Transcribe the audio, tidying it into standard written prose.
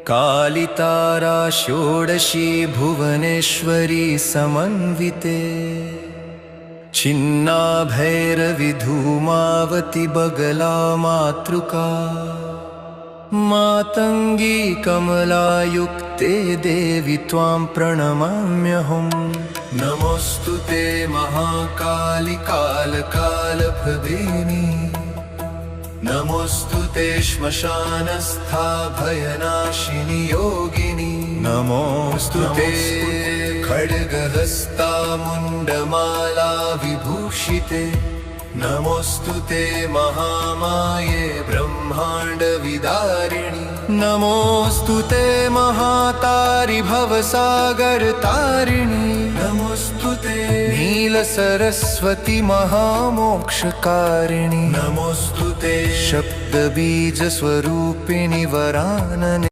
कालितारा षोडशी भुवनेश्वरी समन्विते छिन्नाभैरवी धूमावती बगला मातृका मातंगी कमलायुक्ते देवी त्वां प्रणमाम्यहम्। नमोस्तुते महाकाली कालकालप्रदेनी नमोस्तुते श्मशानस्था भयनाशिनी योगिनी नमोस्तुते खड्गहस्ता मुण्डमाला विभूषिते नमोस्तुते महामाये ब्रह्मांड विदारिणी नमोस्तुते महातारि भवसागर तारिणी नमोस्तुते नीलसरस्वती महामोक्षकारिणी नमोस्तुते शब्दबीज स्वरूपिणी वरानने